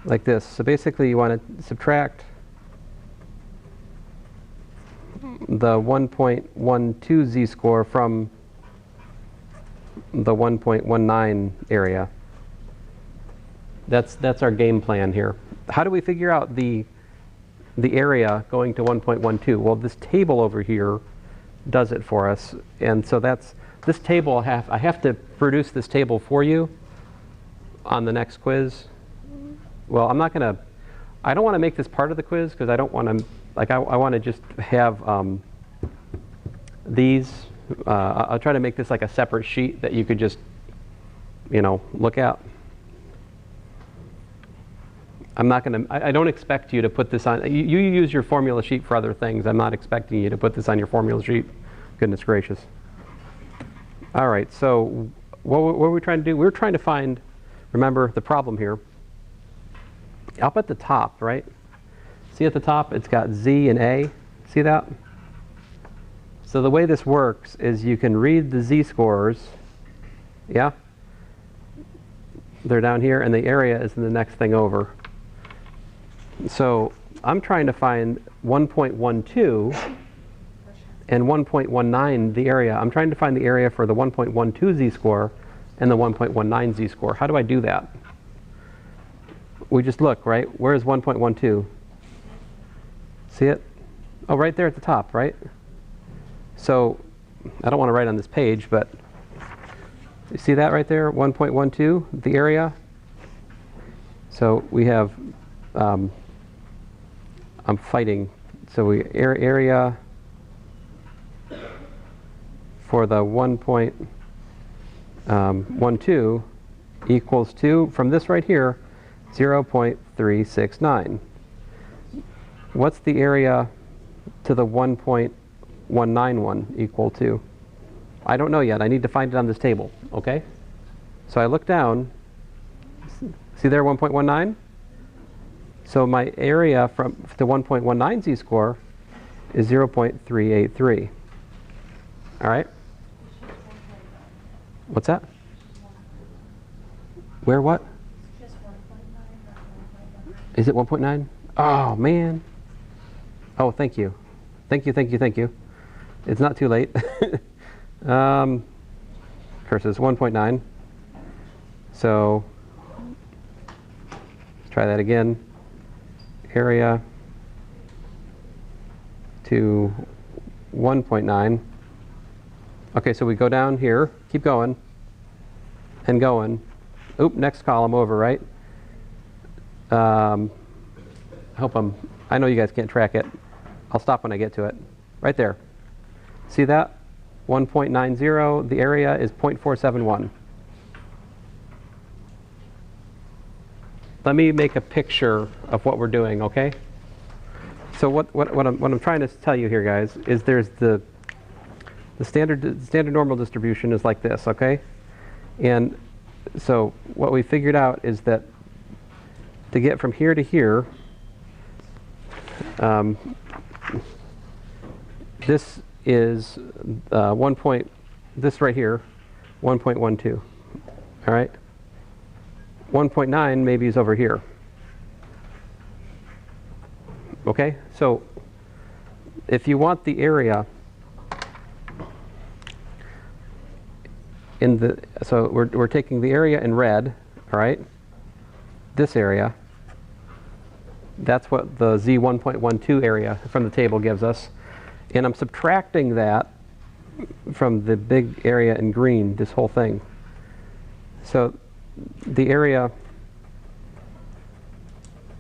like this. So basically you want to subtract the 1.12 z-score from the 1.19 area. That's our game plan here. How do we figure out the area going to 1.12? Well, this table over here does it for us. And so that's this table. I have to produce this table for you on the next quiz. Well, I don't want to make this part of the quiz because I don't want to, like, I want to just have these. I'll try to make this like a separate sheet that you could just, look at. I'm not going to, I don't expect you to put this on. You use your formula sheet for other things. I'm not expecting you to put this on your formula sheet. Goodness gracious. All right, so what were we trying to do? We were trying to find, remember the problem here, up at the top, right? See at the top, it's got Z and A. See that? So the way this works is you can read the Z-scores. Yeah? They're down here, and the area is in the next thing over. So I'm trying to find 1.12 and 1.19, the area. I'm trying to find the area for the 1.12 z-score and the 1.19 z-score. How do I do that? We just look, right? Where is 1.12? See it? Oh, right there at the top, right? So I don't want to write on this page, but you see that right there? 1.12, the area. So we have, I'm fighting. So we area for the 1.12 equals to, from this right here, 0.369. What's the area to the 1.191 equal to? I don't know yet. I need to find it on this table, okay? So I look down. See there, 1.19? So my area from the 1.19 z-score is 0.383. All right? What's that? Where what? Is it 1.9? Oh, man. Oh, thank you. Thank you, thank you, thank you. It's not too late. Curses, 1.9. So let's try that again. Area to 1.9. Okay, so we go down here, keep going, and going. Oop, next column over, right? I know you guys can't track it. I'll stop when I get to it. Right there. See that? 1.90, the area is 0.471. Let me make a picture of what we're doing, okay? So what I'm trying to tell you here, guys, is there's the standard normal distribution is like this, okay? And so what we figured out is that to get from here to here, this is this right here, 1.12, all right? 1.9 maybe is over here. Okay, so if you want the area in the, so we're taking the area in red, all right? This area, that's what the Z 1.12 area from the table gives us. And I'm subtracting that from the big area in green, this whole thing. So the area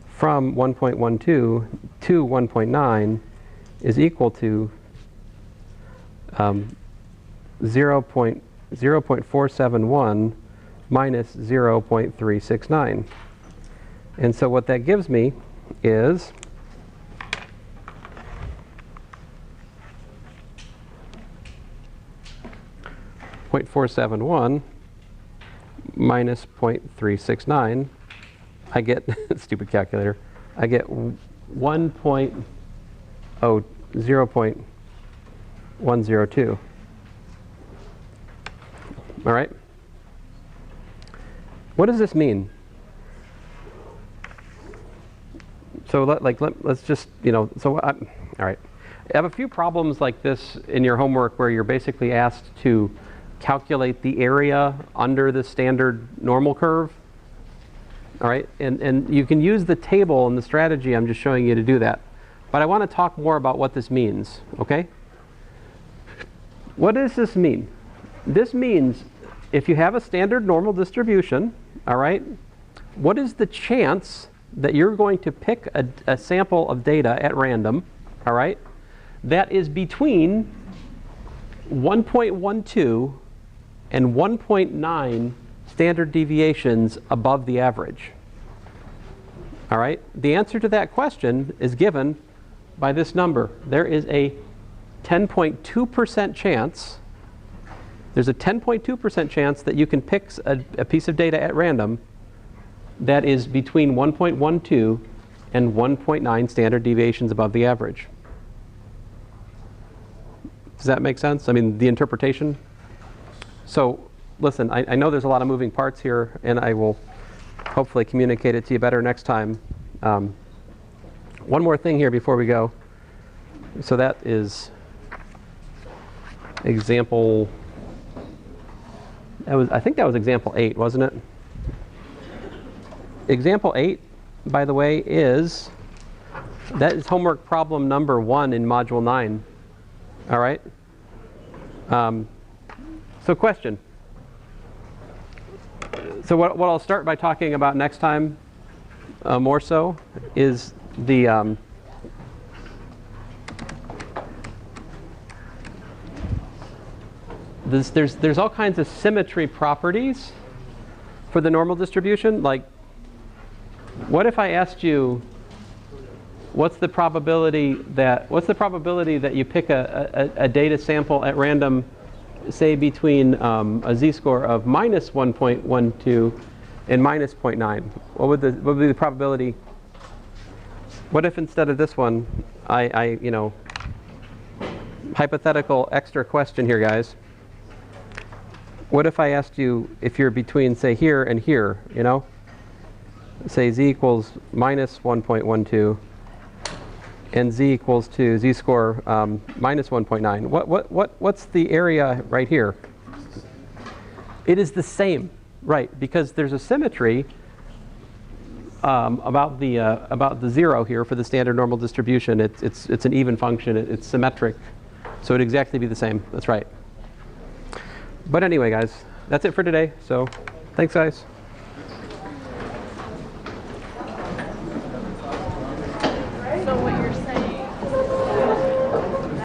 from 1.12 to 1.9 is equal to 0.471 minus 0.369. And so what that gives me is 0.471 minus 0.369, I get, stupid calculator, I get 0.102. All right? What does this mean? So let's just, all right. I have a few problems like this in your homework where you're basically asked to calculate the area under the standard normal curve. All right, and you can use the table and the strategy I'm just showing you to do that. But I want to talk more about what this means, okay? What does this mean? This means if you have a standard normal distribution, all right, what is the chance that you're going to pick a sample of data at random, all right, that is between 1.12 and 1.9 standard deviations above the average? All right, the answer to that question is given by this number. There is a 10.2% chance, there's a 10.2% chance that you can pick a piece of data at random that is between 1.12 and 1.9 standard deviations above the average. Does that make sense? I mean, the interpretation? So, listen, I know there's a lot of moving parts here, and I will hopefully communicate it to you better next time. One more thing here before we go. So that is example, I think that was example 8, wasn't it? Example 8, by the way, that is homework problem number 1 in module 9. All right? So question. So what I'll start by talking about next time more so is the there's all kinds of symmetry properties for the normal distribution. Like, what if I asked you, what's the probability that you pick a data sample at random, say between a z-score of minus 1.12 and minus 0.9? What would be the probability? What if instead of this one, hypothetical extra question here, guys. What if I asked you if you're between, say, here and here, say z equals minus 1.12 and z equals to z-score minus 1.9. What's the area right here? It is the same, right? Because there's a symmetry about the 0 here for the standard normal distribution. It's an even function. It's symmetric, so it'd exactly be the same. That's right. But anyway, guys, that's it for today. So, thanks, guys.